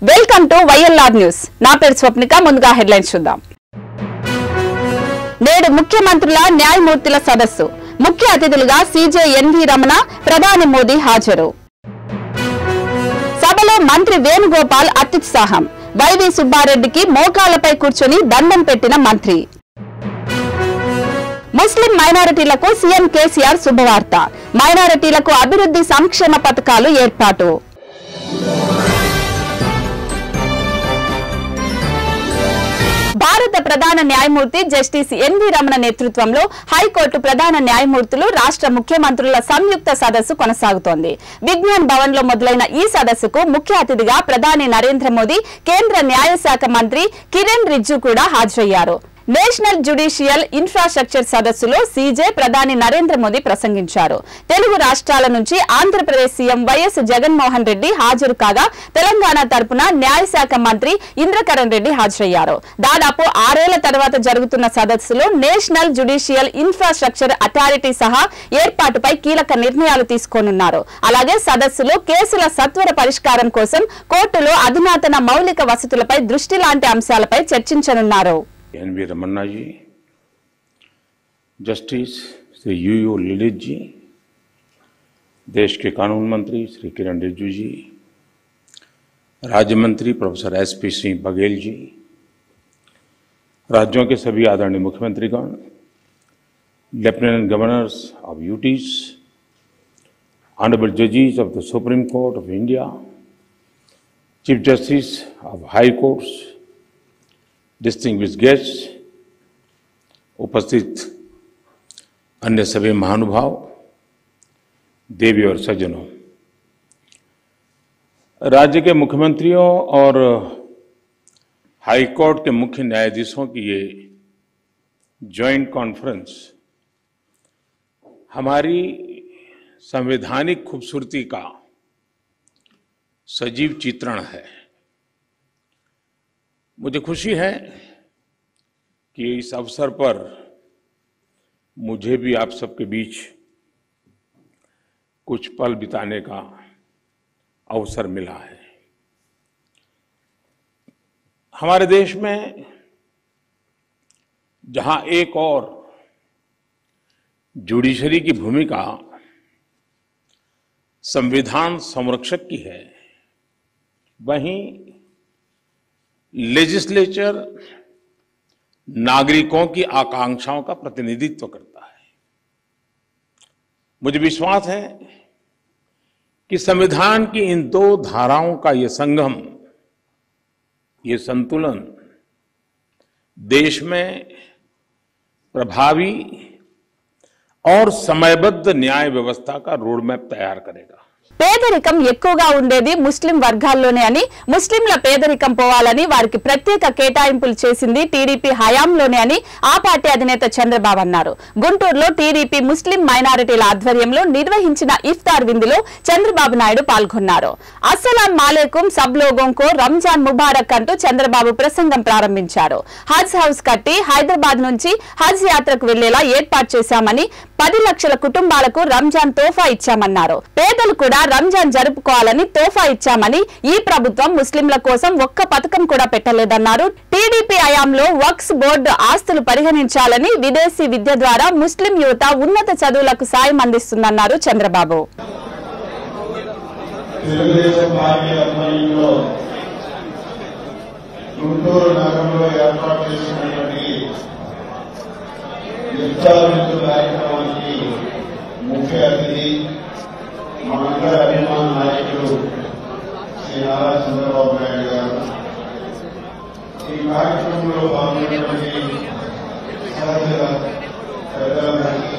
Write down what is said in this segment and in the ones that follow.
Welcome to YLR news. నా పేరు స్వప్నిక. ముందుగా హెడ్లైన్స్ చూద్దాం. నేడు ముఖ్యమంత్రుల న్యాయమూర్తుల సదస్సు. ముఖ్య అతిథులుగా సీజే ఎన్వి రమణ, ప్రధాని మోదీ హాజరు. సభలో మంత్రి వేణుగోపాల్ అత్యుత్సాహం. వైవి సుబ్బారెడ్డికి మోకాళ్లపై కూర్చొని దండం పెట్టిన మంత్రి. ముస్లిం మైనారిటీలకు సీఎం కేసీఆర్ శుభవార్త. మైనారిటీలకు అభివృద్ధి సంక్షేమ పథకాలు ఏర్పాటు. భారత ప్రధాన న్యాయమూర్తి జస్టిస్ ఎన్వి రమణ నేతృత్వంలో హైకోర్టు ప్రధాన న్యాయమూర్తులు రాష్ట్ర ముఖ్యమంత్రుల సంయుక్త సదస్సు కొనసాగుతోంది. విజ్ఞాన్ భవన్ లో మొదలైన ఈ సదస్సుకు ముఖ్య అతిథిగా ప్రధాని నరేంద్ర మోదీ, కేంద్ర న్యాయశాఖ మంత్రి కిరణ్ రిజ్జు కూడా హాజరయ్యారు. నేషనల్ జ్యుడిషియల్ ఇన్ఫ్రాస్ట్రక్చర్ సదస్సులో సీజే ప్రధాని నరేంద్ర మోదీ ప్రసంగించారు. తెలుగు రాష్ట్రాల నుంచి ఆంధ్రప్రదేశ్ సీఎం వైఎస్ జగన్మోహన్ రెడ్డి హాజరు కాగా, తెలంగాణ తరపున న్యాయశాఖ మంత్రి ఇంద్రకరణ్ రెడ్డి హాజరయ్యారు. దాదాపు 6 ఏళ్ల తర్వాత జరుగుతున్న సదస్సులో నేషనల్ జ్యుడిషియల్ ఇన్ఫ్రాస్ట్రక్చర్ అథారిటీ సహా ఏర్పాటుపై కీలక నిర్ణయాలు తీసుకోనున్నారు. అలాగే సదస్సులో కేసుల సత్వర పరిష్కారం కోసం కోర్టులో అధునాతన మౌలిక వసతులపై దృష్టి లాంటి అంశాలపై చర్చించనున్నారు. एनवी रमन्ना जी, जस्टिस श्री यूयू ललित जी, देश के कानून मंत्री श्री किरण रिज्जू जी, राज्य मंत्री प्रोफेसर एसपी सिंह बघेल जी, राज्यों के सभी आदरणीय मुख्यमंत्रीगण, lieutenant governors of UTs, honourable जजेस of the Supreme Court of India, chief justice of high courts, distinguished guests, उपस्थित अन्य सभी महानुभाव, देवी और सज्जनों, राज्य के मुख्यमंत्रियों और हाईकोर्ट के मुख्य न्यायाधीशों की ये जॉइंट कॉन्फ्रेंस हमारी संवैधानिक खूबसूरती का सजीव चित्रण है। मुझे खुशी है कि इस अवसर पर मुझे भी आप सबके बीच कुछ पल बिताने का अवसर मिला है। हमारे देश में जहां एक और जुडिशरी की भूमिका संविधान संरक्षक की है, वहीं लेजिस्लेचर नागरिकों की आकांक्षाओं का प्रतिनिधित्व करता है। मुझे विश्वास है कि संविधान की इन 2 धाराओं का ये संगम, ये संतुलन देश में प्रभावी और समयबद्ध न्याय व्यवस्था का रोडमैप तैयार करेगा। పేదరికం ఎక్కువగా ఉండేది ముస్లిం వర్గాల్లోనే అని, ముస్లింల పేదరికం పోవాలని వారికి ప్రత్యేక కేటాయింపులు చేసింది టీడీపీ హయాంలోనే అని ఆ పార్టీ అధినేత చంద్రబాబు అన్నారు. గుంటూరులో టీడీపీ ముస్లిం మైనారిటీల ఆధ్వర్యంలో నిర్వహించిన ఇఫ్తార్ విందులో చంద్రబాబు నాయుడు పాల్గొన్నారు. అస్సలాం మాలేకుం సబ్ లోగోం కో రంజాన్ ముబారక్ అంటూ చంద్రబాబు ప్రసంగం ప్రారంభించారు. హజ్ హౌస్ కట్టి హైదరాబాద్ నుంచి హజ్ యాత్రకు వెళ్లేలా ఏర్పాటు చేశామని, 10 లక్షల కుటుంబాలకు రంజాన్ తోఫా ఇచ్చామన్నారు. పేదలు కూడా రంజాన్ జరుపుకోవాలని తోఫా ఇచ్చామని, ఈ ప్రభుత్వం ముస్లింల కోసం ఒక్క పథకం కూడా పెట్టలేదన్నారు. టీడీపీ హయాంలో వక్ఫ్ బోర్డు ఆస్తులు పరిగణించాలని, విదేశీ విద్య ద్వారా ముస్లిం యువత ఉన్నత చదువులకు సాయం అందిస్తుందన్నారు చంద్రబాబు. ముఖ్య అతిథి మనందరి అభిమాన నాయకులు శ్రీ నారా చంద్రబాబు నాయుడు గారు, ఈ కార్యక్రమంలో పాల్గొన్నటువంటి సహచర పెద్దలందరికీ,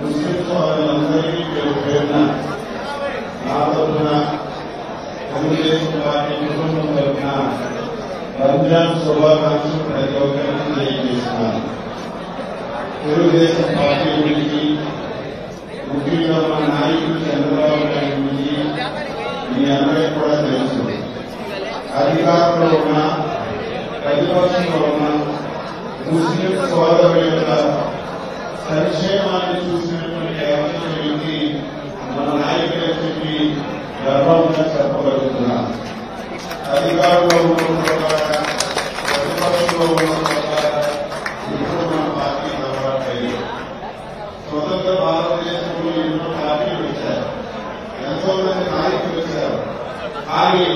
ముస్లిం సోదరులందరికీ పేరున నా తరఫున, తెలుగుదేశం పార్టీ కుటుంబం తరఫున రంజాన్ శుభాకాంక్షలు ప్రతి ఒక్కరికి తెలియజేస్తున్నాను. తెలుగుదేశం పార్టీ గురించి, ముఖ్యంగా మన నాయకులు చంద్రబాబు నాయుడు గురించి మీ అందరికీ కూడా తెలుసు. అధికారంలో ఉన్న, ప్రతిపక్షంలో ఉన్న ముస్లిం సోదరుల యొక్క సంక్షేమాన్ని చూసినటువంటి అవసరం వ్యక్తి మన నాయకులు చెప్పి గర్వంగా చెప్పగలుగుతున్నారు. అధికారంలో ఉన్న ప్రతిపక్షంలో ఉన్న ఇప్పుడు మన పార్టీ అలవాటు స్వతంత్ర భారతదేశంలో ఎన్నో పార్టీలు వచ్చారు, ఎంతో మంది నాయకులు వచ్చారు. కానీ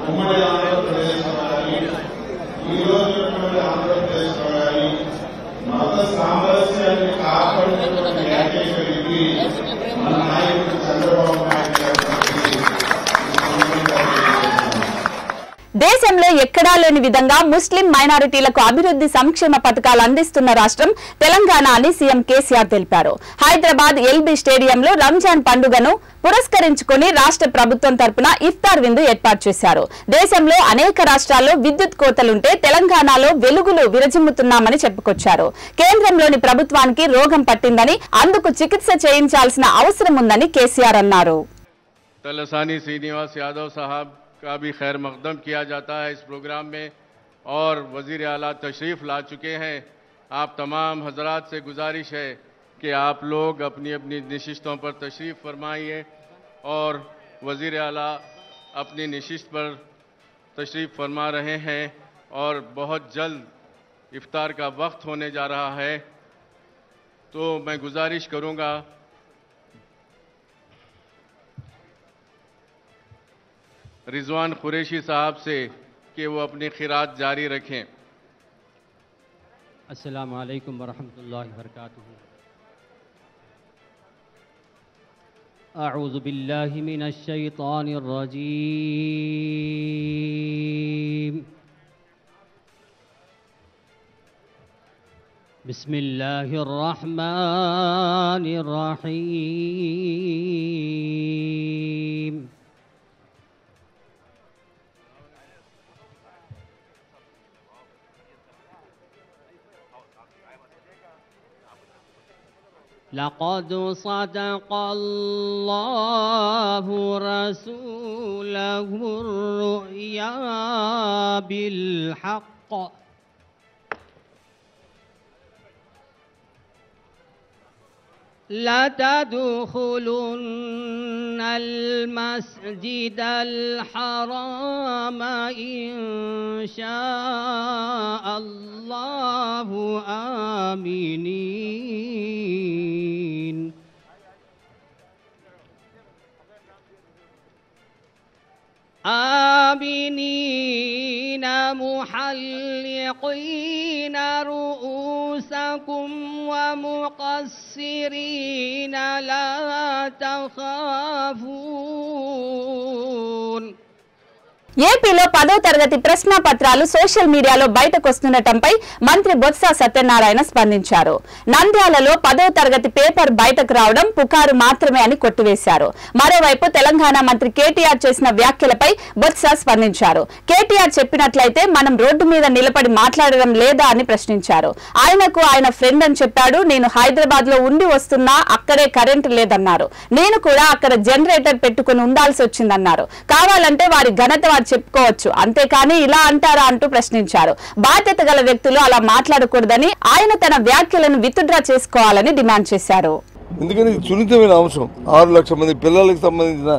ఉమ్మడి ఆంధ్రప్రదేశ్లో కానీ ఈ రోజు ఆంధ్రప్రదేశ్లో కానీ మత సామరస్యాన్ని కాపాడుతున్న ఏకైక వ్యక్తి మన నాయకుడు చంద్రబాబు నాయుడు గారు. దేశంలో ఎక్కడా లేని విధంగా ముస్లిం మైనారిటీలకు అభివృద్ధి సంక్షేమ పథకాలు అందిస్తున్న రాష్ట్రం తెలంగాణ అని సీఎం కేసీఆర్ తెలిపారు. హైదరాబాద్ ఎల్బీ స్టేడియంలో రంజాన్ పండుగను పురస్కరించుకుని రాష్ట్ర ప్రభుత్వం తరపున ఇఫ్తార్ విందు ఏర్పాటు చేశారు. దేశంలో అనేక రాష్ట్రాల్లో విద్యుత్ కోతలుంటే తెలంగాణలో వెలుగులు విరజిమ్ముతున్నామని చెప్పుకొచ్చారు. కేంద్రంలోని ప్రభుత్వానికి రోగం పట్టిందని అందుకు చికిత్స చేయించాల్సిన అవసరం ఉందని కేసీఆర్ అన్నారు. तलसानी श्रीनिवास यादव साहब का भी खैर मकदम किया जाता है इस प्रोग्राम में और वज़ीर आला तशरीफ़ ला चुके हैं। आप तमाम हजरात से गुजारिश है कि आप लोग अपनी अपनी नशिस्तों पर तशरीफ़ फरमाइए और वज़ीर आला अपनी नशिस्त पर तशरीफ़ फरमा रहे हैं और बहुत जल्द इफ्तार का वक्त होने जा रहा है। तो मैं गुजारिश करूँगा रिजवान कुरैशी साहब से कि वो अपनी खिरात जारी रखें। अस्सलामु अलैकुम वरहमतुल्लाहि वबरकातुहू। अऊज़ु बिल्लाहि मिनश शैतानिर रजीम। बिस्मिल्लाहिर रहमानिर रहीम। लक़द सदक़ल्लाहु रसूलहुर रुया बिलहक़्क़ लतदखुलुन्नल मस्जिदल हराम इंशाअल्लाहु आमीनीन। आमिनीन मुहल्लिक़ीन रुऊसकुम व मुक़स्सिरीन ला तख़ाफ़ून। ఏపీలో 10వ తరగతి ప్రశ్న పత్రాలు సోషల్ మీడియాలో బయటకు వస్తుండటంపై మంత్రి బొత్స సత్యనారాయణ స్పందించారు. నంద్యాలలో 10వ తరగతి పేపర్ బయటకు రావడం పుకారు మాత్రమే అని కొట్టివేశారు. మరోవైపు తెలంగాణ మంత్రి కేటీఆర్ చేసిన వ్యాఖ్యలపై బొత్స స్పందించారు. కేటీఆర్ చెప్పినట్లయితే మనం రోడ్డు మీద నిలబడి మాట్లాడడం లేదా అని ప్రశ్నించారు. ఆయనకు ఆయన ఫ్రెండ్ అని చెప్పాడు. నేను హైదరాబాద్ లో ఉండి వస్తున్నా, అక్కడే కరెంటు లేదన్నారు. నేను కూడా అక్కడ జనరేటర్ పెట్టుకుని ఉండాల్సి వచ్చిందన్నారు. కావాలంటే వారి ఘనత చెప్పుకోవచ్చు, అంతేకాని ఇలా అంటారా అంటూ ప్రశ్నించారు. బాధ్యత గల వ్యక్తులు అలా మాట్లాడకూడదని ఆయన తన వ్యాఖ్యలను విత్డ్రా చేసుకోవాలని డిమాండ్ చేశారు. ఎందుకంటే సున్నితమైన అంశం, 6 లక్షల మంది పిల్లలకు సంబంధించిన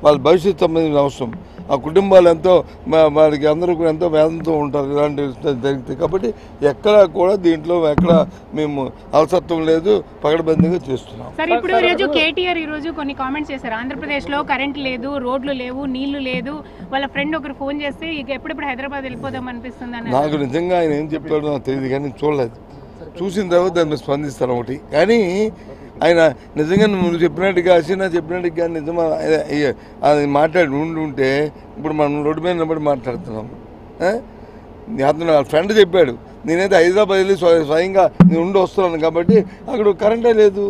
వాళ్ళ భవిష్యత్తు సంబంధించిన అంశం. ఆ కుటుంబాలు ఎంతో వారికి అందరూ కూడా ఎంతో వేదంతో ఉంటారు ఇలాంటి జరిగితే. కాబట్టి ఎక్కడా కూడా దీంట్లో ఎక్కడ మేము అలసత్వం లేదు, పకడ్బందీగా చేస్తున్నాం. సార్, ఇప్పుడు ఈరోజు కేటీఆర్ ఈరోజు కొన్ని కామెంట్స్ చేశారు. ఆంధ్రప్రదేశ్లో కరెంట్ లేదు, రోడ్లు లేవు, నీళ్లు లేదు. వాళ్ళ ఫ్రెండ్ ఒకరు ఫోన్ చేస్తే ఇక ఎప్పుడెప్పుడు హైదరాబాద్ వెళ్ళిపోదాం అనిపిస్తుంది అని. నాకు నిజంగా ఆయన ఏం చెప్పాడో నాకు తెలియదు, కానీ చూడలేదు. చూసిన తర్వాత దాన్ని స్పందిస్తాను ఒకటి. కానీ ఆయన నిజంగా నువ్వు చెప్పినట్టుగా, హసీనా చెప్పినట్టుగా నిజమా అది మాట్లాడి ఉంటే ఇప్పుడు మనం రోడ్డు మీద నిలబడి మాట్లాడుతున్నాం. అతను వాళ్ళ ఫ్రెండ్ చెప్పాడు, నేనైతే హైదరాబాద్ వెళ్ళి స్వయంగా నేను ఉండి వస్తున్నాను కాబట్టి అక్కడ కరెంటే లేదు.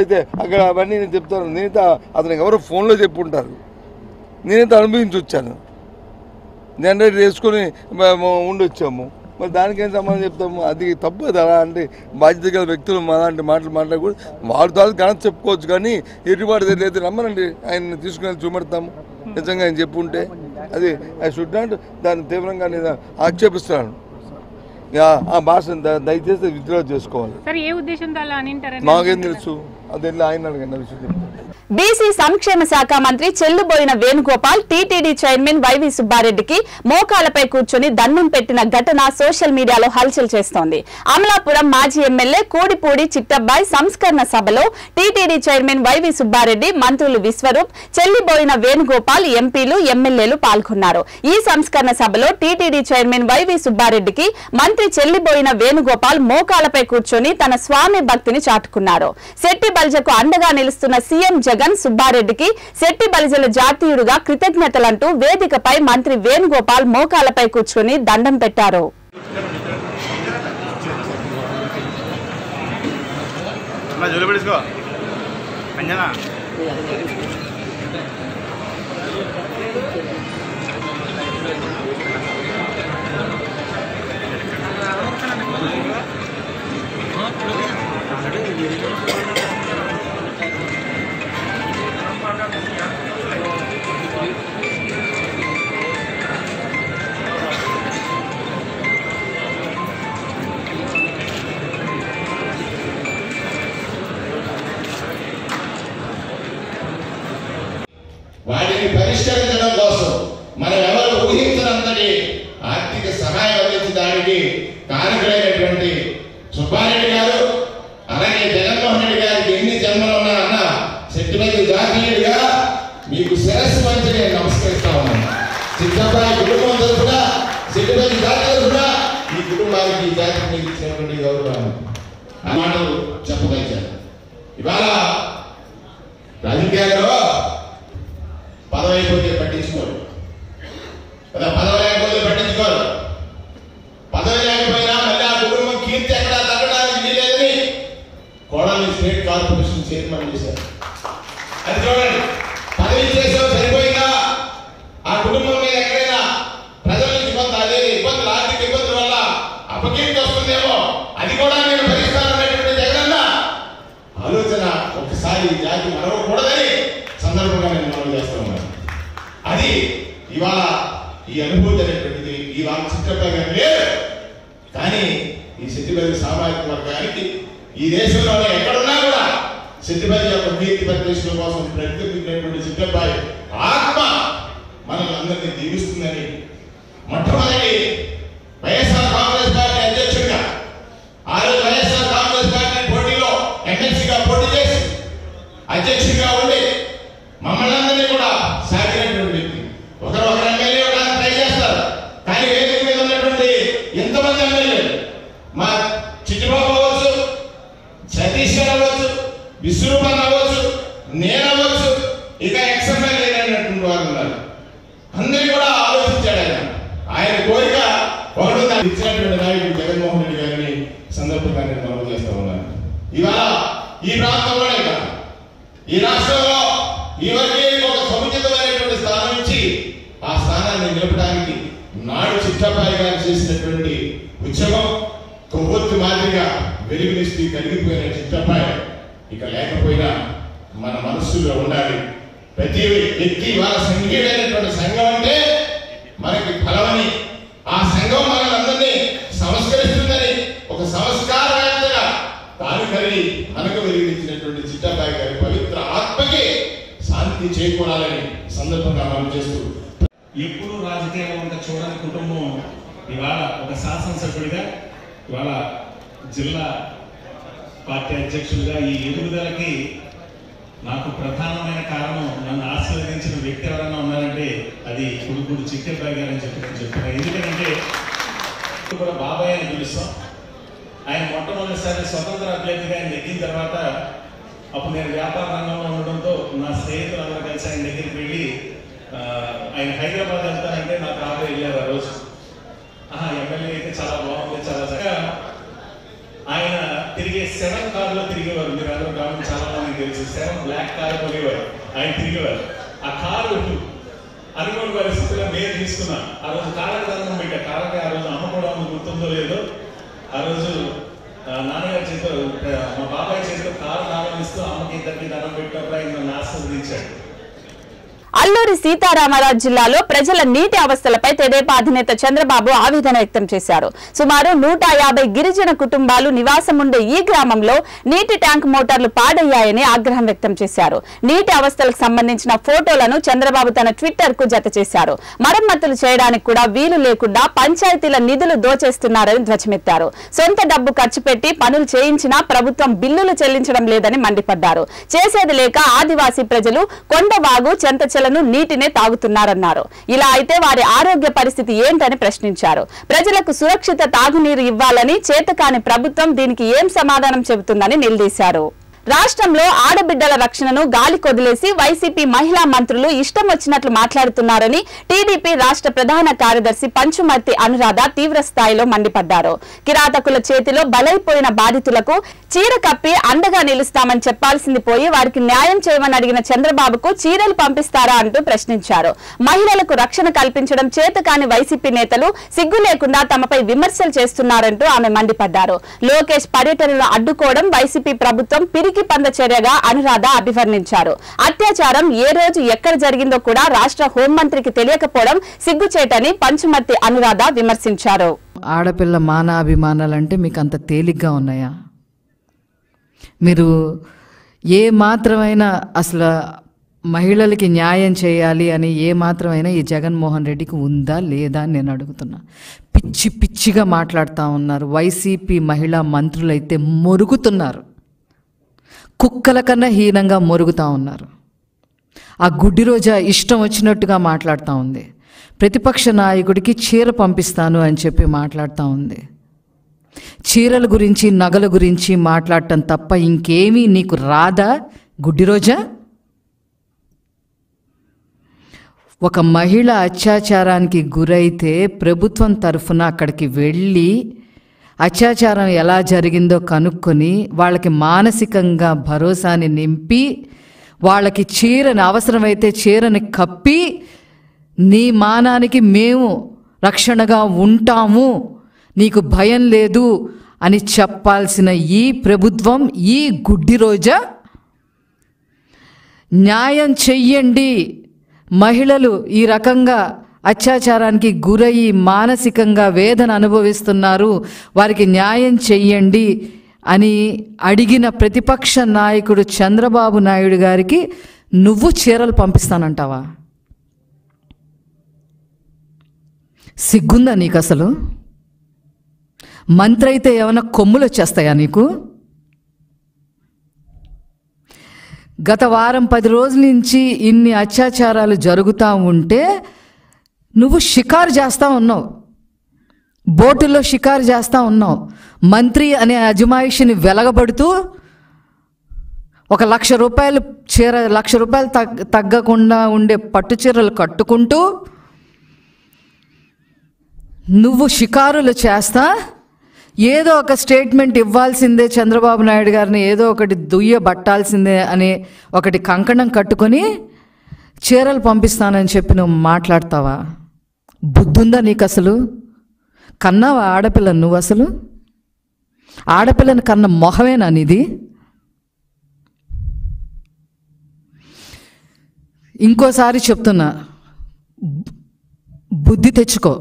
అయితే అక్కడ అవన్నీ నేను చెప్తాను. నేనైతే అతనికి ఎవరో ఫోన్లో చెప్పుంటారు, నేనైతే అనుభవించి వచ్చాను. జనరేటర్ వేసుకొని ఉండి వచ్చాము. మరి దానికేం సమాధానం చెప్తాము? అది తప్పు కదా. అలా అంటే బాధ్యత గల వ్యక్తులు అలాంటి మాటలు మాట్లాడకూడదు. వారి ద్వారా ఘనత చెప్పుకోవచ్చు, కానీ ఎటుబాటు లేదు. రమ్మనండి, ఆయన తీసుకుని చూపెడతాము. నిజంగా ఆయన చెప్పుంటే అది ఐ షుడ్ నాట్ దాన్ని తీవ్రంగా నేను ఆక్షేపిస్తున్నాను. ఆ భాషను దయచేసి విత్డ్రా చేసుకోవాలి. ఏ ఉద్దేశంతో అలా అని నాకేం తెలుసు. అది వెళ్ళి ఆయన అడగండి విషయం చెప్తాను. బీసీ సంక్షేమ శాఖ మంత్రి Chelluboina Venugopal TTD chairman YV సుబ్బారెడ్డికి మోకాలపై కూర్చొని దండం పెట్టిన ఘటన సోషల్ మీడియాలో హల్చల్ చేస్తోంది. అమలాపురం మాజీ ఎమ్మెల్యే కోడిపూడి చిట్టబ్బాయి సంస్కరణ సభలో టీటీడీ చైర్మన్ వైవి సుబ్బారెడ్డి, మంత్రులు విశ్వరూప్, చెల్లిబోయిన వేణుగోపాల్, ఎంపీలు, ఎమ్మెల్యేలు పాల్గొన్నారు. ఈ సంస్కరణ సభలో టీటీడీ చైర్మన్ వైవి సుబ్బారెడ్డికి మంత్రి చెల్లిబోయిన వేణుగోపాల్ మోకాలపై కూర్చొని తన స్వామి భక్తిని చాటుకున్నారు. శెట్టి బల్జకు అండగా నిలుస్తున్న సీఎం జగన్ సుబ్బారెడ్డికి శెట్టి బలిజల జాతీయుడుగా కృతజ్ఞతలంటూ వేదికపై మంత్రి వేణుగోపాల్ మోకాలపై కూర్చుని దండం పెట్టారు. వాటిని పరిష్కరించడం కోసం మనం ఎవరు ఊహించినంతటి ఆర్థిక సహాయం అందించడానికి కారకులైనటువంటి సుబ్బారెడ్డి గారు, అలాగే జగన్మోహన్ రెడ్డి గారికి ఎన్ని జన్మలు ఉన్నా అన్న శెట్టిపల్లి జాతీయుడిగా మీకు శిరస్సు వంచి నేను నమస్కరిస్తా ఉన్నాను. చిట్టబ్బాయి కుటుంబం తరఫున, శెట్టిపల్లి జాతి తరఫున ఈ కుటుంబానికి ఈ జాతికి మీకు ఇచ్చినటువంటి గౌరవాన్ని ఆ మాటలు చెప్పదలిచారు. ఇవాళ రాజకీయాల్లో పదవి అయిపోతే పట్టించుకోరు కదా, పదవి లేకపోతే పట్టించుకోరు. పదవి లేకపోయినా మళ్ళీ ఆ కుటుంబం కీర్తి ఎక్కడ తగ్గడానికి వీలేదని కోడల్ని స్టేట్ కార్పొరేషన్ చైర్మన్ చేశారు. అది చూడండి, పదవి చేసే సరిపోయిందా? ఆ కుటుంబం మీద ఎక్కడైనా ప్రజల నుంచి కొంత అదే ఇబ్బందులు, ఆర్థిక ఇబ్బందుల వల్ల అపకీర్తి వస్తుందేమో, అది కూడా నేను భరిస్తాననేటువంటి జగనన్న ఆలోచన ఒకసారి జాతి మరవకూడదని సందర్భంగా నేను మనం చేస్తా ఉన్నాను. అది ఇవాళ ఈ అనుభూతి అనేటువంటిది ఇవాళ చిట్టబ్బాయి గారు లేదు. కానీ ఈ శెట్టిపల్లి సామాజిక వర్గానికి ఈ దేశంలోనే ఎక్కడున్నా కూడా శెట్టిపల్లి యొక్క కీర్తి ప్రతిష్టల కోసం ప్రతిష్ఠించినటువంటి చిట్టబ్బాయి ఆత్మ మనల్ని అందరినీ దీవిస్తుందని మొట్టమొదటి వైఎస్ఆర్ కాంగ్రెస్ పార్టీ అధ్యక్షుడిగా, ఆ రోజు వైఎస్ఆర్ కాంగ్రెస్ పార్టీ పోటీలో ఎమ్మెల్సీగా పోటీ చేసి అధ్యక్షుడిగా ఉండి మమ్మల్ని అందరినీ కూడా సాగినటువంటి వ్యక్తి. ఒకరు ఎమ్మెల్యే ట్రై చేస్తారు, కానీ వేదిక మీద ఉన్నటువంటి ఎంతమంది ఎమ్మెల్యేలు, మా చిట్టిబాబు అవ్వచ్చు, సతీష్ గారు అవ్వచ్చు, విశ్వరూపన్ అవ్వచ్చు, నేను అవ్వచ్చు, ఇక ఎక్స్ఎమ్మెల్యే అయినటువంటి వారు ఉన్నారు. అందరినీ కూడా ఆలోచించాడు ఆయన. ఆయన కోరిక ఒకటి ఇచ్చినటువంటి నాయకుడు జగన్మోహన్ రెడ్డి గారిని సందర్భంగా నేను మనవి చేస్తా ఉన్నాను. ఇవాళ ఈ ప్రాంతంలోనే కాదు, ఈ రాష్ట్రంలో ఈ వర్గీయులకు ఒక సముచితమైనటువంటి స్థానం ఇచ్చి ఆ స్థానాన్ని నిలపడానికి నాడు చిట్టబ్బాయి గారు చేసినటువంటి ఉద్యమం కొవ్వొత్తి మాదిరిగా వెలుగునిస్తూ కలిగిపోయిన చిట్టబ్బాయి ఇక లేకపోయినా మన మనస్సులో ఉండాలి. ప్రతి వ్యక్తి వాళ్ళ సంఘీయుడైనటువంటి సంఘం అంటే మనకి ఫలమని, ఆ సంఘం మనల్ని సంస్కరిస్తుందని ఒక సంస్కారవేత్తగా తాను కలిగి మనకు వెలుగునిచ్చినటువంటి చిట్టబ్బాయి గారి పవిత్ర ఆత్మకి శాంతి చేకూరాలని సందర్భంగా మనం చేస్తూ, ఎప్పుడు రాజకీయాలు అంతా చూడని కుటుంబం ఇవాళ ఒక శాసనసభ్యుడిగా, ఇవాళ జిల్లా పార్టీ అధ్యక్షుడిగా ఈ ఎదుగుదలకి నాకు ప్రధానమైన కారణం, నన్ను ఆశీర్వదించిన వ్యక్తి ఎవరైనా ఉన్నారంటే అది కుడుకుడు చిట్టబ్బాయి గారు అని చెప్పి నేను చెప్తున్నాను. ఎందుకంటే కూడా బాబాయ్ అని పిలుస్తాం. ఆయన మొట్టమొదటిసారి స్వతంత్ర అభ్యర్థిగా ఆయన ఎక్కిన తర్వాత, అప్పుడు నేను వ్యాపార రంగంలో ఉండడంతో నా స్నేహితులందరూ కలిసి ఆయన దగ్గరికి వెళ్ళి, ఆయన హైదరాబాద్ వెళ్తానంటే నాకు ఆటో వెళ్ళారు ఆ రోజు. ఎమ్మెల్యే అయితే చాలా బాగుంది, చాలా చక్కగా ఆయన తిరిగే 7 కార్లో తిరిగేవారు. మీరు అందరూ గమనించి చాలా మందికి తెలుసు, 7 బ్లాక్ కార్ కొనేవారు, ఆయన తిరిగేవారు. ఆ కారు అనుకోని పరిస్థితుల్లో నేను తీసుకున్నా. ఆ రోజు కాళ్ళకి దండం పెట్టా. కాళ్ళకి ఆ రోజు అమ్మ కూడా గుర్తుందో లేదో, ఆ రోజు నాన్నగారి చేతితో, మా బాబాయ్ చేతితో కారు దానం ఇస్తూ అమ్మకి ఇద్దరికి దండం పెట్టినప్పుడు ఆయన నన్ను ఆశీర్వదించాడు. అల్లూరి సీతారామరాజు జిల్లాలో ప్రజల నీటి అవస్థలపై తెదేపా అధినేత చంద్రబాబు ఆవేదన వ్యక్తం చేశారు. సుమారు 150 గిరిజన కుటుంబాలు నివాసం ఉండే ఈ గ్రామంలో నీటి ట్యాంక్ మోటార్లు పాడయ్యాయని ఆగ్రహం వ్యక్తం చేశారు. నీటి అవస్థలకు సంబంధించిన ఫోటోలను చంద్రబాబు తన ట్విట్టర్ కు జత చేశారు. మరమ్మతులు చేయడానికి కూడా వీలు లేకుండా పంచాయతీల నిధులు దోచేస్తున్నారని ధ్వజమెత్తారు. సొంత డబ్బు ఖర్చు పెట్టి పనులు చేయించినా ప్రభుత్వం బిల్లులు చెల్లించడం లేదని మండిపడ్డారు. చేసేది లేక ఆదివాసీ ప్రజలు కొండవాగు చెంతచెలను నీటినే తాగుతున్నారన్నారు. ఇలా అయితే వారి ఆరోగ్య పరిస్థితి ఏంటని ప్రశ్నించారు. ప్రజలకు సురక్షిత తాగునీరు ఇవ్వాలని చేతకాని ప్రభుత్వం దీనికి ఏం సమాధానం చెబుతుందని నిలదీశారు. రాష్ట్రంలో ఆడబిడ్డల రక్షణను గాలి కొదిలేసి వైసీపీ మహిళా మంత్రులు ఇష్టం వచ్చినట్లు మాట్లాడుతున్నారని టీడీపీ రాష్ట్ర ప్రధాన కార్యదర్శి పంచుమర్తి అనురాధ తీవ్ర స్థాయిలో మండిపడ్డారు. కిరాతకుల చేతిలో బలైపోయిన బాధితులకు చీర కప్పి అండగా నిలుస్తామని చెప్పాల్సింది పోయి వారికి న్యాయం చేయమని అడిగిన చంద్రబాబుకు చీరలు పంపిస్తారా అంటూ ప్రశ్నించారు. మహిళలకు రక్షణ కల్పించడం చేతకాని వైసీపీ నేతలు సిగ్గు లేకుండా తమపై విమర్శలు చేస్తున్నారంటూ ఆమె మండిపడ్డారు. లోకేష్ పర్యటనను అడ్డుకోవడం వైసీపీ ప్రభుత్వం పిరికి పంద చర్యగా అనురాధ అభివర్ణించారు. అత్యాచారం ఏ రోజు ఎక్కడ జరిగిందో కూడా రాష్ట్ర హోంమంత్రికి తెలియకపోవడం సిగ్గుచేటని పంచుమర్తి అనురాధ విమర్శించారు. ఆడపిల్ల మానాభిమానాలంటే మీకు అంత తేలిగ్గా ఉన్నాయా? మీరు ఏ మాత్రమైనా అసలు మహిళలకి న్యాయం చేయాలి అని ఏ మాత్రమైనా ఈ జగన్మోహన్ రెడ్డికి ఉందా లేదా అని నేను అడుగుతున్నా. పిచ్చి పిచ్చిగా మాట్లాడుతూ ఉన్నారు. వైసీపీ మహిళా మంత్రులైతే మొరుగుతున్నారు. కుక్కల కన్నా హీనంగా మొరుగుతూ ఉన్నారు. ఆ గుడ్డి రోజా ఇష్టం వచ్చినట్టుగా మాట్లాడుతూ ఉంది. ప్రతిపక్ష నాయకుడికి చీర పంపిస్తాను అని చెప్పి మాట్లాడుతూ ఉంది. చీరల గురించి నగల గురించి మాట్లాడటం తప్ప ఇంకేమీ నీకు రాదా గుడ్డి రోజా? ఒక మహిళ అత్యాచారానికి గురైతే ప్రభుత్వం తరఫున అక్కడికి వెళ్ళి అత్యాచారం ఎలా జరిగిందో కనుక్కొని వాళ్ళకి మానసికంగా భరోసాని నింపి వాళ్ళకి చీరని అవసరమైతే చీరని కప్పి నీ మానానికి మేము రక్షణగా ఉంటాము, నీకు భయం లేదు అని చెప్పాల్సిన ఈ ప్రభుత్వం ఈ గుడ్డి రోజా న్యాయం చెయ్యండి, మహిళలు ఈ రకంగా అత్యాచారానికి గురయ్యి మానసికంగా వేదన అనుభవిస్తున్నారు, వారికి న్యాయం చెయ్యండి అని అడిగిన ప్రతిపక్ష నాయకుడు చంద్రబాబు నాయుడు గారికి నువ్వు చీరలు పంపిస్తానంటావా? సిగ్గుందా నీకు అసలు? మంత్రి అయితే ఏమైనా కొమ్ములు వచ్చేస్తాయా నీకు? గత వారం 10 రోజుల నుంచి ఇన్ని అత్యాచారాలు జరుగుతూ ఉంటే నువ్వు షికారు చేస్తూ ఉన్నావు, బోటుల్లో షికారు చేస్తూ ఉన్నావు. మంత్రి అనే అజమాయిషిని వెలగబడుతూ 1,00,000 రూపాయలు చీర, 1,00,000 రూపాయలు తగ్గకుండా ఉండే పట్టు చీరలు కట్టుకుంటూ నువ్వు షికారులు చేస్తా ఏదో ఒక స్టేట్మెంట్ ఇవ్వాల్సిందే, చంద్రబాబు నాయుడు గారిని ఏదో ఒకటి దుయ్యబట్టాల్సిందే అని ఒకటి కంకణం కట్టుకొని చీరలు పంపిస్తానని చెప్పి నువ్వు మాట్లాడతావా? బుద్ధుందా నీకు అసలు? కన్నావా ఆడపిల్లని నువ్వు? అసలు ఆడపిల్లని కన్న మొహమేనా నీది? ఇంకోసారి చెప్తున్నా, బుద్ధి తెచ్చుకో,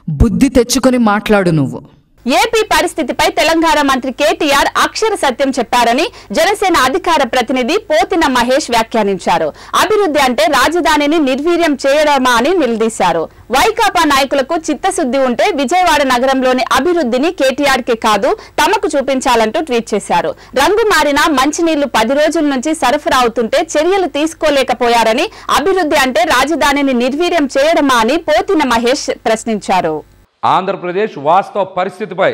బుద్ధి తెచ్చుకొని మాట్లాడు నువ్వు. ఏపీ పరిస్థితిపై తెలంగాణ మంత్రి కేటీఆర్ అక్షర సత్యం చెప్పారని జనసేన అధికార ప్రతినిధి పోతిన మహేష్ వ్యాఖ్యానించారు. అభివృద్ధి అంటే రాజధానిని నిర్వీర్యం చేయడమా అని నిలదీశారు. వైకాపా నాయకులకు చిత్తశుద్ధి ఉంటే విజయవాడ నగరంలోని అభివృద్ధిని కేటీఆర్ కే కాదు తమకు చూపించాలంటూ ట్వీట్ చేశారు. రంగు మారిన మంచినీళ్లు 10 రోజుల నుంచి సరఫరా అవుతుంటే చర్యలు తీసుకోలేకపోయారని, అభివృద్ధి అంటే రాజధానిని నిర్వీర్యం చేయడమా అని పోతిన మహేష్ ప్రశ్నించారు. ఆంధ్రప్రదేశ్ వాస్తవ పరిస్థితిపై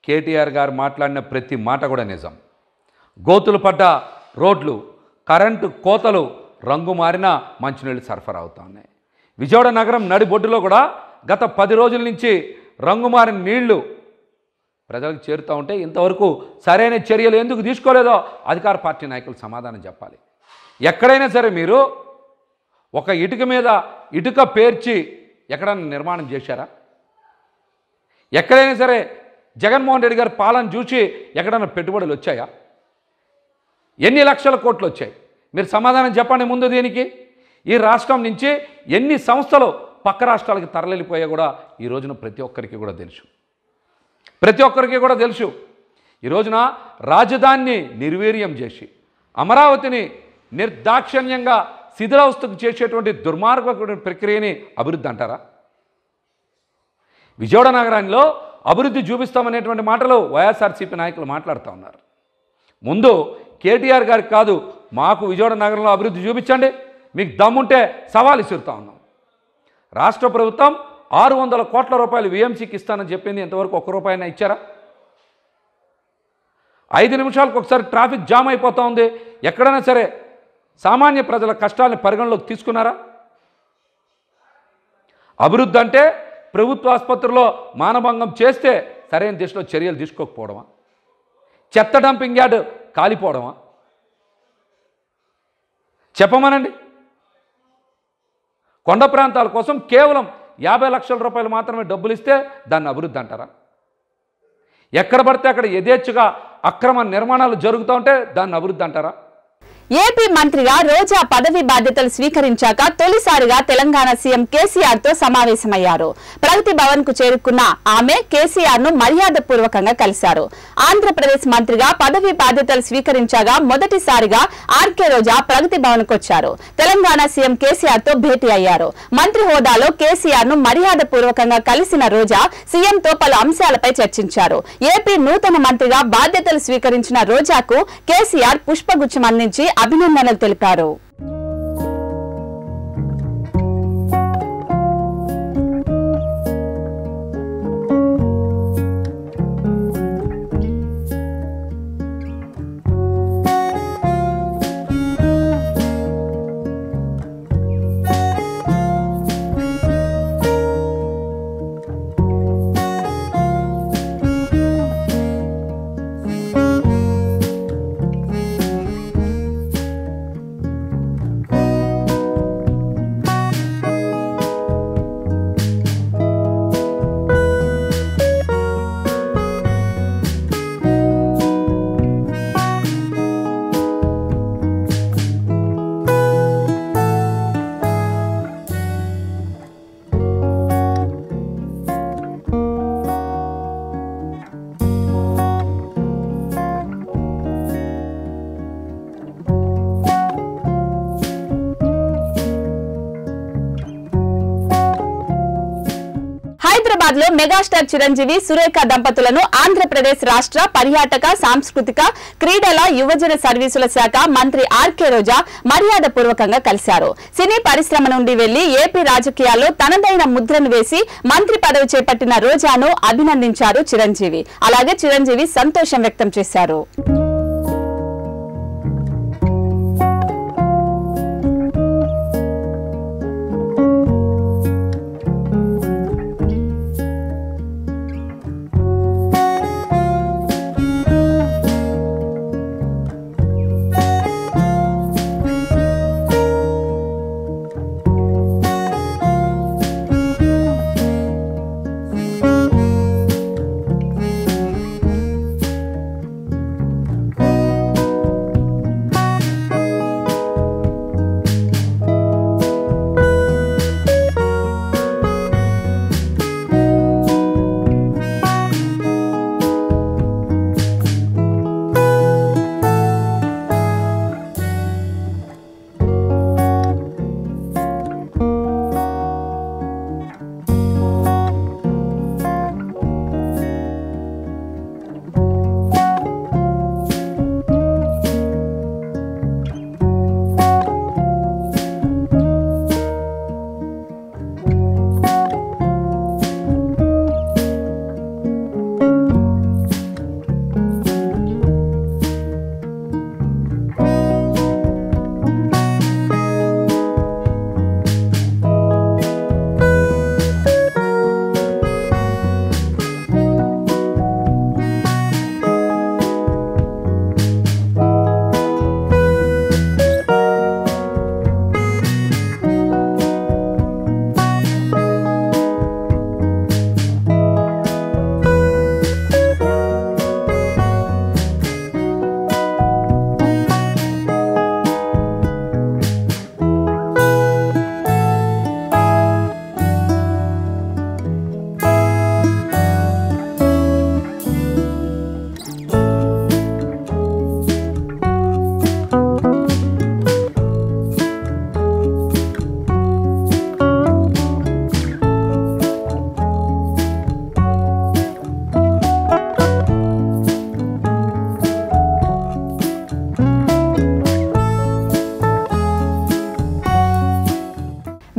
కేటీఆర్ గారు మాట్లాడిన ప్రతి మాట కూడా నిజం. గోతులు పడ్డ రోడ్లు, కరెంటు కోతలు, రంగు మారిన మంచినీళ్ళు సరఫరా అవుతా ఉన్నాయి. విజయవాడ నగరం నడిబొడ్డులో కూడా గత 10 రోజుల నుంచి రంగు మారిన నీళ్లు ప్రజలకు చేరుతూ ఉంటే ఇంతవరకు సరైన చర్యలు ఎందుకు తీసుకోలేదో అధికార పార్టీ నాయకులు సమాధానం చెప్పాలి. ఎక్కడైనా సరే మీరు ఒక ఇటుక మీద ఇటుక పేర్చి ఎక్కడైనా నిర్మాణం చేశారా? ఎక్కడైనా సరే జగన్మోహన్ రెడ్డి గారి పాలన చూసి ఎక్కడైనా పెట్టుబడులు వచ్చాయా? ఎన్ని లక్షల కోట్లు వచ్చాయి? మీరు సమాధానం చెప్పండి ముందు. దీనికి ఈ రాష్ట్రం నుంచి ఎన్ని సంస్థలు పక్క రాష్ట్రాలకు తరలిపోయా కూడా ఈ రోజున ప్రతి ఒక్కరికి కూడా తెలుసు. ప్రతి ఒక్కరికి కూడా తెలుసు. ఈ రోజున రాజధానిని నిర్వీర్యం చేసి అమరావతిని నిర్దాక్షిణ్యంగా శిథిలావస్థకు చేసేటువంటి దుర్మార్గ ప్రక్రియని అభివృద్ధి అంటారా? విజయవాడ నగరాల్లో అభివృద్ధి చూపిస్తామనేటువంటి మాటలు వైఎస్ఆర్సీపీ నాయకులు మాట్లాడుతూ ఉన్నారు. ముందు కేటీఆర్ గారికి కాదు, మాకు విజయవాడ నగరంలో అభివృద్ధి చూపించండి, మీకు దమ్ముంటే సవాల్ ఇసురుతా ఉన్నాం. రాష్ట్ర ప్రభుత్వం 600 కోట్ల రూపాయలు విఎంసీకి ఇస్తానని చెప్పింది, ఎంతవరకు ₹1 ఇచ్చారా? 5 నిమిషాలకు ఒకసారి ట్రాఫిక్ జామ్ అయిపోతూ ఉంది. ఎక్కడైనా సరే సామాన్య ప్రజల కష్టాలను పరిగణలోకి తీసుకున్నారా? అభివృద్ధి అంటే ప్రభుత్వ ఆసుపత్రిలో మానభంగం చేస్తే సరైన దిశలో చర్యలు తీసుకోకపోవడమా? చెత్త డంపింగ్ యార్డ్ కాలిపోవడమా? చెప్పమనండి. కొండ ప్రాంతాల కోసం కేవలం 50 లక్షల రూపాయలు మాత్రమే డబ్బులు ఇస్తే దాన్ని అభివృద్ధి అంటారా? ఎక్కడ పడితే అక్కడ యథేచ్ఛగా అక్రమ నిర్మాణాలు జరుగుతూ ఉంటే దాన్ని అభివృద్ధి అంటారా? ఏపీ మంత్రిగా రోజా పదవి బాధ్యతలు స్వీకరించాక తొలిసారిగా తెలంగాణ సీఎం కేసీఆర్ తో సమావేశమయ్యారు. ప్రగతి భవన్ కు చేరుకున్న ఆమె కేసీఆర్ ను మర్యాదపూర్వకంగా కలిశారు. ఆంధ్రప్రదేశ్ మంత్రిగా పదవి బాధ్యతలు స్వీకరించగా మొదటిసారిగా ఆర్కే రోజా ప్రగతి భవన్ కు వచ్చారు. తెలంగాణ సీఎం కేసీఆర్ తో భేటీ అయ్యారు. మంత్రి హోదాలో కేసీఆర్ ను మర్యాదపూర్వకంగా కలిసిన రోజా సీఎం తో పలు అంశాలపై చర్చించారు. ఏపీ నూతన మంత్రిగా బాధ్యతలు స్వీకరించిన రోజాకు కేసీఆర్ పుష్పగుచ్చం అందించి అభినందనలు తెలిపారు. హైదరాబాద్ లో మెగాస్టార్ చిరంజీవి సురేఖ దంపతులను ఆంధ్రప్రదేశ్ రాష్ట్ర పర్యాటక సాంస్కృతిక క్రీడల యువజన సర్వీసుల శాఖ మంత్రి ఆర్కే రోజా మర్యాదపూర్వకంగా కలిశారు. సినీ పరిశ్రమ నుండి వెళ్లి ఏపీ రాజకీయాల్లో తనదైన ముద్రను వేసి మంత్రి పదవి చేపట్టిన రోజాను అభినందించారు చిరంజీవి. అలాగే చిరంజీవి సంతోషం వ్యక్తం చేశారు.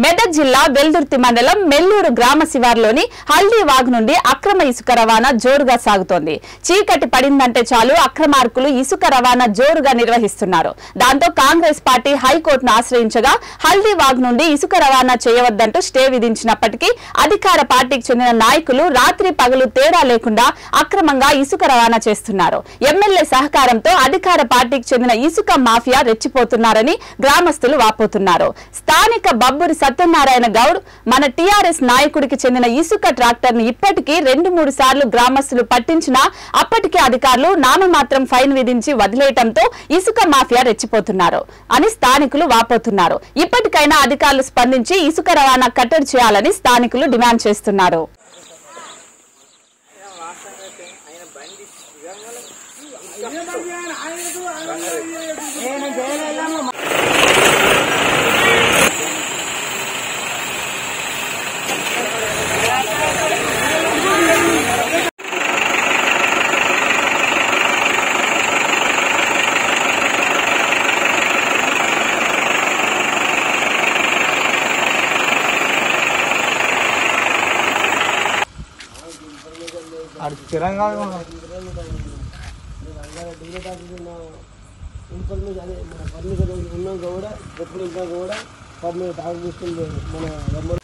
మెదక్ జిల్లా వెల్దుర్తి మండలం మెల్లూరు గ్రామ శివార్లోని హల్దీవాగ్ నుండి అక్రమ ఇసుక రవాణా జోరుగా సాగుతోంది. చీకటి పడిందంటే చాలు అక్రమార్కులు ఇసుక రవాణా జోరుగా నిర్వహిస్తున్నారు. దాంతో కాంగ్రెస్ పార్టీ హైకోర్టును ఆశ్రయించగా హల్దీవాగ్ నుండి ఇసుక రవాణా చేయవద్దంటూ స్టే విధించినప్పటికీ అధికార పార్టీకి చెందిన నాయకులు రాత్రి పగలు తేడా లేకుండా అక్రమంగా ఇసుక రవాణా చేస్తున్నారు. ఎమ్మెల్యే సహకారంతో అధికార పార్టీకి చెందిన ఇసుక మాఫియా రెచ్చిపోతున్నారని గ్రామస్తులు వాపోతున్నారు. స్థానిక బబ్బూరి సత్యనారాయణ గౌడ్ మన టీఆర్ఎస్ నాయకుడికి చెందిన ఇసుక ట్రాక్టర్ ని ఇప్పటికీ 2-3 సార్లు గ్రామస్తులు పట్టించినా అప్పటికే అధికారులు నామమాత్రం ఫైన్ విధించి వదిలేయటంతో ఇసుక మాఫియా రెచ్చిపోతున్నారు అని స్థానికులు వాపోతున్నారు. ఇప్పటికైనా అధికారులు స్పందించి ఇసుక రవాణా కట్టడి చేయాలని స్థానికులు డిమాండ్ చేస్తున్నారు.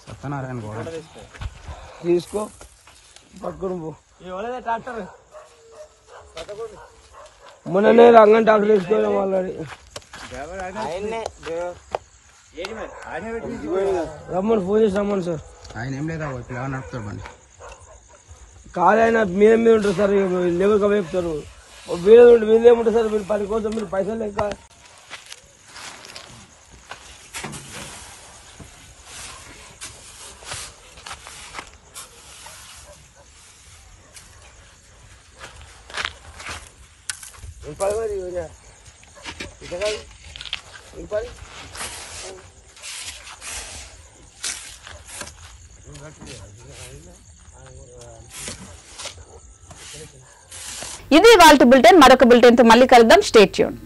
సత్యనారాయణ గౌడ తీసుకో పక్కన ట్రాక్టర్ మొన్ననే రంగం ట్రాక్టర్ తీసుకోవడం ఆల్రెడీ రమ్మని ఫోన్ చేసి రమ్మని సార్. ఆయన ఏం లేదా నడుపుతాడు బండి కాదు, ఆయన మీద ఉంటారు సార్. లేబర్ చెప్తారు వీళ్ళు ఏముంటారు సార్, మీరు పని కోసం మీరు పైసలు లెక్క ఇది వాల్టి బులెటిన్. మరొక బులెటిన్ తో మళ్ళీ కలుద్దాం. Stay tune.